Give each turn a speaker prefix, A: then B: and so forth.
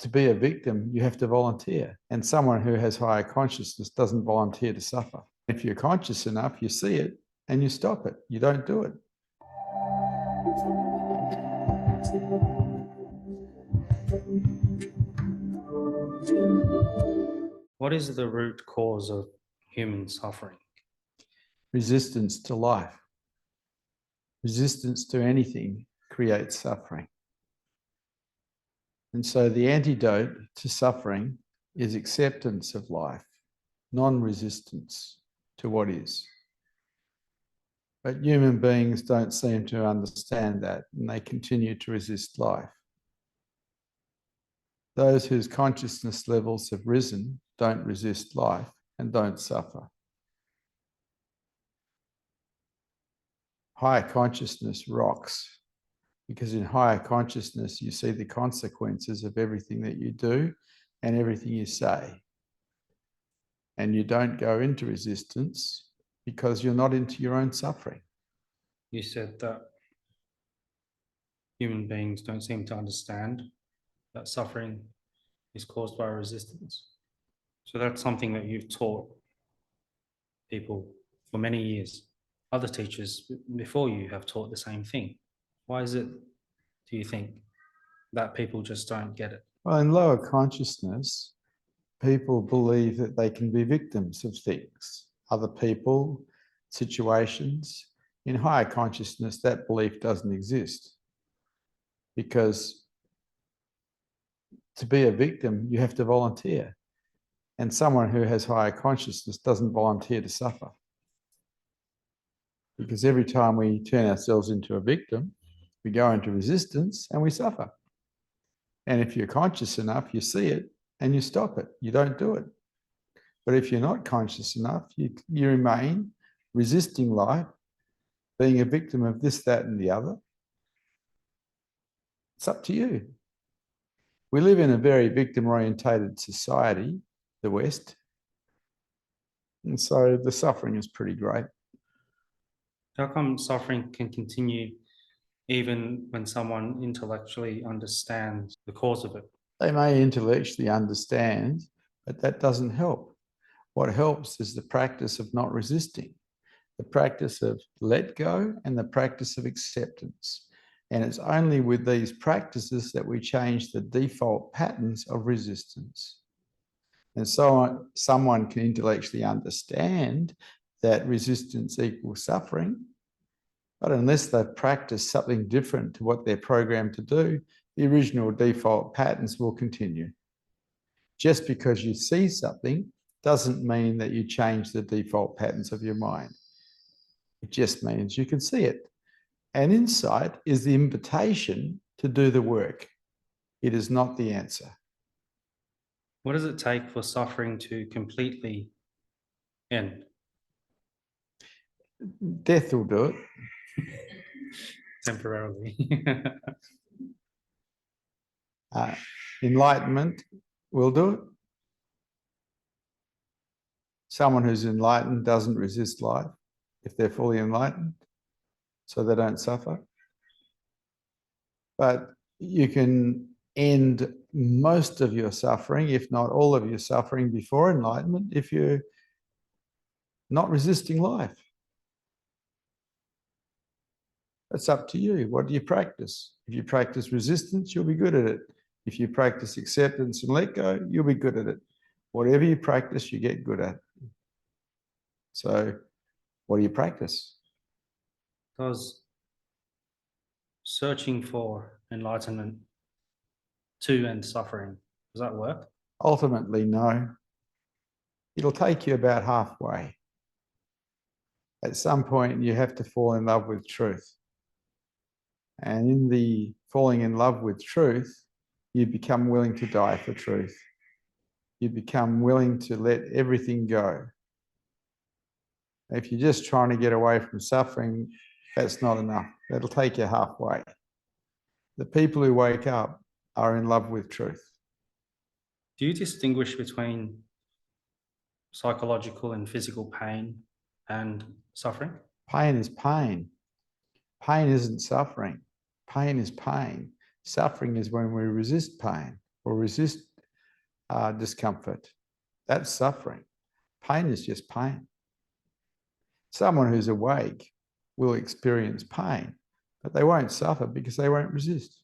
A: to be a victim, you have to volunteer. And someone who has higher consciousness doesn't volunteer to suffer. If you're conscious enough, you see it and you stop it. You don't do it.
B: What is the root cause of human suffering?
A: Resistance to life. Resistance to anything creates suffering. And so the antidote to suffering is acceptance of life, non-resistance to what is. But human beings don't seem to understand that, and they continue to resist life. Those whose consciousness levels have risen don't resist life and don't suffer. Higher consciousness rocks, because in higher consciousness you see the consequences of everything that you do and everything you say. And you don't go into resistance because you're not into your own suffering.
B: You said that human beings don't seem to understand that suffering is caused by resistance. So that's something that you've taught people for many years. Other teachers before you have taught the same thing. Why is it, do you think, that people just don't get it?
A: Well, in lower consciousness, people believe that they can be victims of things, other people, situations. In higher consciousness, that belief doesn't exist, because to be a victim, you have to volunteer. And someone who has higher consciousness doesn't volunteer to suffer. Because every time we turn ourselves into a victim, we go into resistance and we suffer. And if you're conscious enough, you see it and you stop it. You don't do it. But if you're not conscious enough, you remain resisting life, being a victim of this, that, and the other. It's up to you. We live in a very victim-orientated society, the West. And so the suffering is pretty great.
B: How come suffering can continue even when someone intellectually understands the cause of it?
A: They may intellectually understand, but that doesn't help. What helps is the practice of not resisting, the practice of let go and the practice of acceptance. And it's only with these practices that we change the default patterns of resistance. And so someone can intellectually understand that resistance equals suffering, but unless they've practiced something different to what they're programmed to do, the original default patterns will continue. Just because you see something doesn't mean that you change the default patterns of your mind. It just means you can see it. And insight is the invitation to do the work. It is not the answer.
B: What does it take for suffering to completely end?
A: Death will do it.
B: Temporarily.
A: Enlightenment will do it. Someone who's enlightened doesn't resist life if they're fully enlightened, so they don't suffer. But you can end most of your suffering, if not all of your suffering, before enlightenment if you're not resisting life. It's up to you. What do you practice? If you practice resistance, you'll be good at it. If you practice acceptance and let go, you'll be good at it. Whatever you practice, you get good at. So what do you practice?
B: Does searching for enlightenment to end suffering, does that work?
A: Ultimately, no. It'll take you about halfway. At some point, you have to fall in love with truth. And in the falling in love with truth, you become willing to die for truth. You become willing to let everything go. If you're just trying to get away from suffering, that's not enough. That'll take you halfway. The people who wake up are in love with truth.
B: Do you distinguish between psychological and physical pain and suffering?
A: Pain is pain. Pain isn't suffering. Pain is pain. Suffering is when we resist pain. or resist discomfort, that's suffering. Pain is just pain. Someone who's awake will experience pain, but they won't suffer because they won't resist.